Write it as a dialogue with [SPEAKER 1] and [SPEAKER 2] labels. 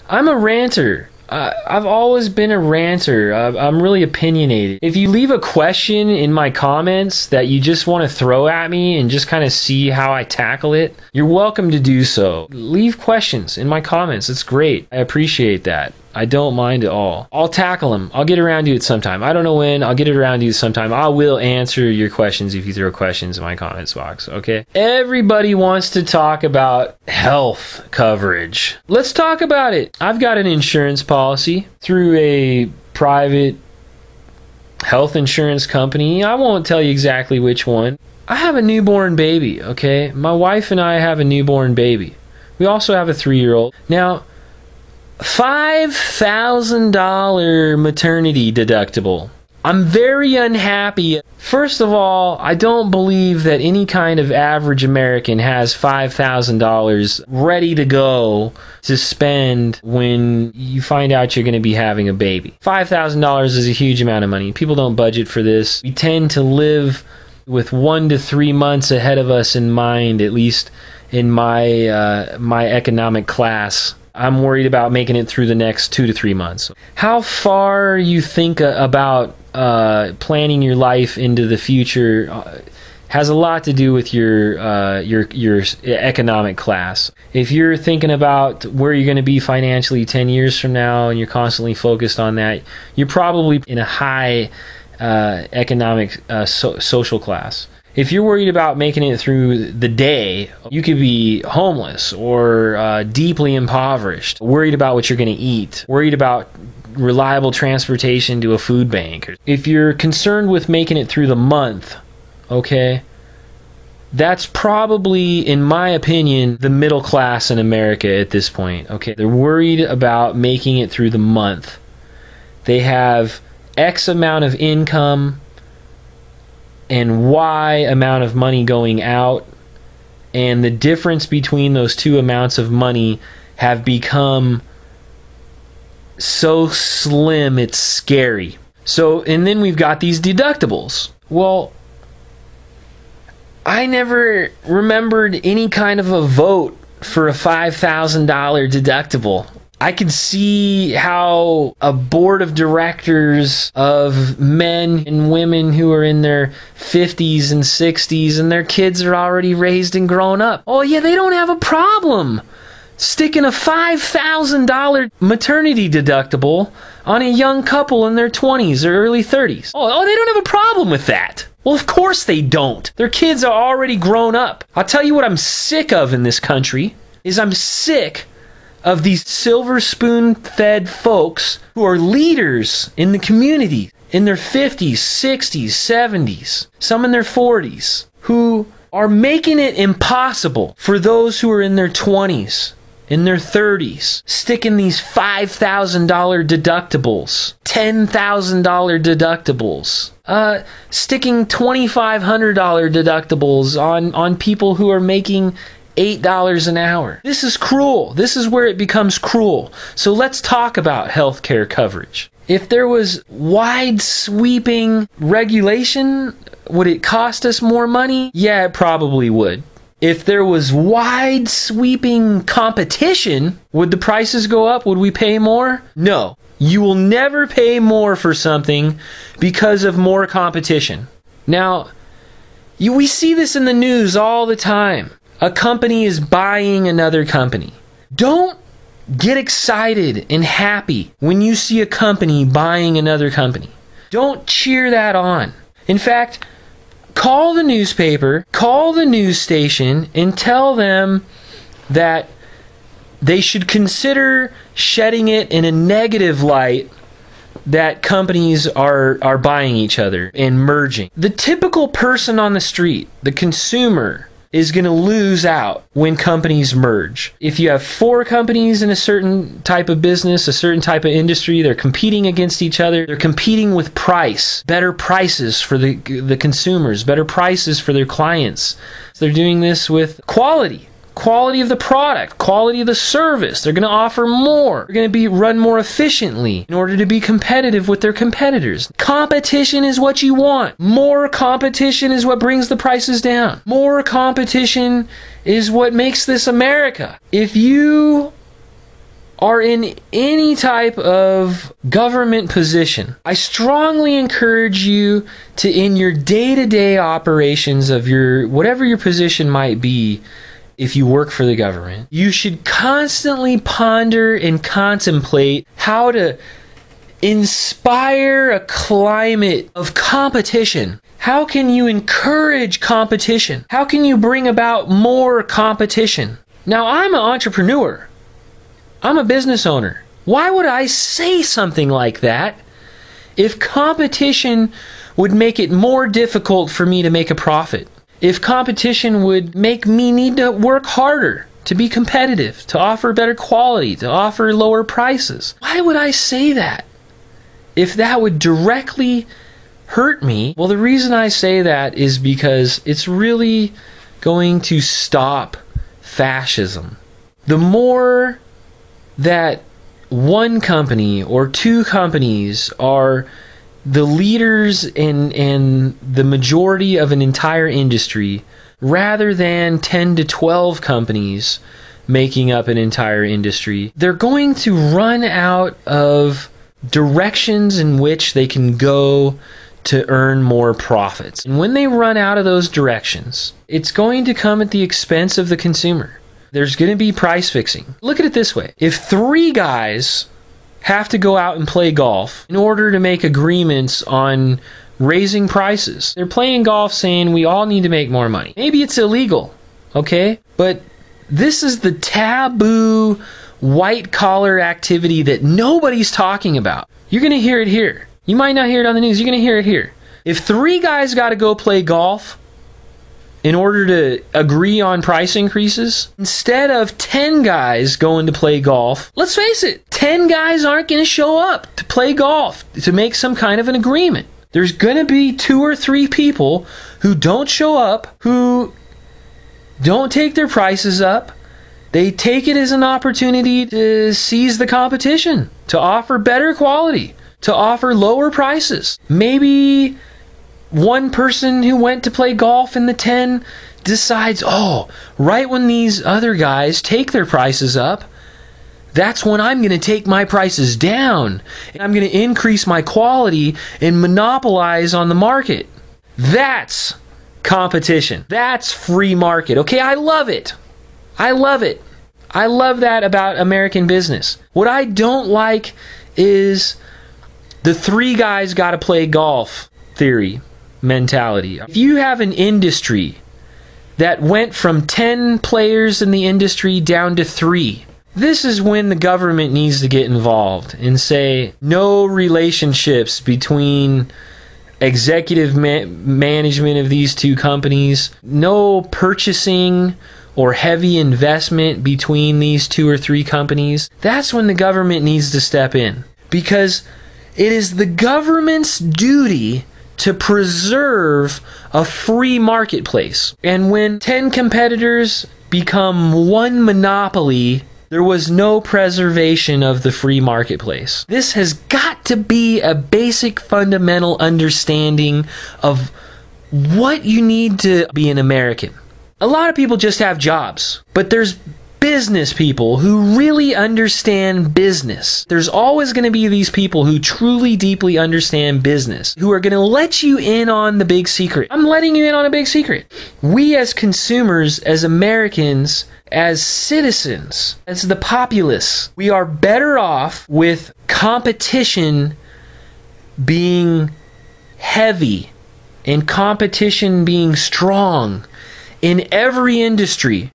[SPEAKER 1] I'm a ranter. I've always been a ranter. I'm really opinionated. If you leave a question in my comments that you just want to throw at me and just kind of see how I tackle it, you're welcome to do so. Leave questions in my comments. It's great. I appreciate that. I don't mind at all. I'll tackle them. I'll get around to it sometime. I don't know when. I'll get it around to it sometime. I will answer your questions if you throw questions in my comments box, okay? Everybody wants to talk about health coverage. Let's talk about it. I've got an insurance policy through a private health insurance company. I won't tell you exactly which one. I have a newborn baby, okay? My wife and I have a newborn baby. We also have a 3-year-old. Now, $5,000 maternity deductible. I'm very unhappy. First of all, I don't believe that any kind of average American has $5,000 ready to go to spend when you find out you're going to be having a baby. $5,000 is a huge amount of money. People don't budget for this. We tend to live with 1 to 3 months ahead of us in mind, at least in my my economic class. I'm worried about making it through the next 2 to 3 months. How far you think about planning your life into the future has a lot to do with your economic class. If you're thinking about where you're going to be financially 10 years from now and you're constantly focused on that, you're probably in a high economic social class. If you're worried about making it through the day, you could be homeless or deeply impoverished, worried about what you're going to eat, worried about reliable transportation to a food bank. If you're concerned with making it through the month, okay, that's probably, in my opinion, the middle class in America at this point. Okay, they're worried about making it through the month. They have X amount of income and Y amount of money going out, and the difference between those two amounts of money have become so slim it's scary. So, and then we've got these deductibles. Well, I never remembered any kind of a vote for a $5,000 deductible. I could see how a board of directors of men and women who are in their 50s and 60s and their kids are already raised and grown up. Oh yeah, they don't have a problem sticking a $5,000 maternity deductible on a young couple in their 20s or early 30s. Oh, they don't have a problem with that. Well, of course they don't. Their kids are already grown up. I'll tell you what I'm sick of in this country is I'm sick of these silver spoon-fed folks who are leaders in the community in their 50s, 60s, 70s, some in their 40s, who are making it impossible for those who are in their 20s, in their 30s, sticking these $5,000 deductibles, $10,000 deductibles, sticking $2,500 deductibles on people who are making $8 an hour. This is cruel. This is where it becomes cruel. So let's talk about healthcare coverage. If there was wide sweeping regulation, would it cost us more money? Yeah, it probably would. If there was wide sweeping competition, would the prices go up? Would we pay more? No. You will never pay more for something because of more competition. Now, we see this in the news all the time. A company is buying another company. Don't get excited and happy when you see a company buying another company. Don't cheer that on. In fact, call the newspaper, call the news station, and tell them that they should consider shedding it in a negative light that companies are buying each other and merging. The typical person on the street, the consumer, is going to lose out when companies merge. If you have 4 companies in a certain type of business, a certain type of industry, they're competing against each other. They're competing with price, better prices for the consumers, better prices for their clients. They're doing this with quality of the product, quality of the service. They're going to offer more. They're going to run more efficiently in order to be competitive with their competitors. Competition is what you want. More competition is what brings the prices down. More competition is what makes this America. If you are in any type of government position, I strongly encourage you to, in your day-to-day operations of your, whatever your position might be, if you work for the government, you should constantly ponder and contemplate how to inspire a climate of competition. How can you encourage competition? How can you bring about more competition? Now, I'm an entrepreneur. I'm a business owner. Why would I say something like that if competition would make it more difficult for me to make a profit? If competition would make me need to work harder to be competitive, to offer better quality, to offer lower prices? Why would I say that if that would directly hurt me? Well, the reason I say that is because it's really going to stop fascism. The more that one company or two companies are the leaders in the majority of an entire industry, rather than 10 to 12 companies making up an entire industry, they're going to run out of directions in which they can go to earn more profits. And when they run out of those directions, it's going to come at the expense of the consumer. There's going to be price fixing. Look at it this way. If 3 guys have to go out and play golf in order to make agreements on raising prices, they're playing golf saying we all need to make more money. Maybe it's illegal, okay? But this is the taboo white-collar activity that nobody's talking about. You're going to hear it here. You might not hear it on the news. You're going to hear it here. If 3 guys got to go play golf in order to agree on price increases, instead of 10 guys going to play golf, let's face it, 10 guys aren't going to show up to play golf to make some kind of an agreement. There's going to be 2 or 3 people who don't show up, who don't take their prices up. They take it as an opportunity to seize the competition, to offer better quality, to offer lower prices. Maybe one person who went to play golf in the 10 decides, oh, right when these other guys take their prices up, that's when I'm going to take my prices down. And I'm going to increase my quality and monopolize on the market. That's competition. That's free market. Okay, I love it. I love it. I love that about American business. What I don't like is the 3 guys got to play golf theory mentality. If you have an industry that went from 10 players in the industry down to 3, this is when the government needs to get involved and say no relationships between executive management of these 2 companies, no purchasing or heavy investment between these 2 or 3 companies. That's when the government needs to step in, because it is the government's duty to preserve a free marketplace. And when 10 competitors become one monopoly, there was no preservation of the free marketplace. This has got to be a basic fundamental understanding of what you need to be an American. A lot of people just have jobs, but there's business people who really understand business. There's always going to be these people who truly, deeply understand business, who are going to let you in on the big secret. I'm letting you in on a big secret. We as consumers, as Americans, as citizens, as the populace, we are better off with competition being heavy and competition being strong in every industry.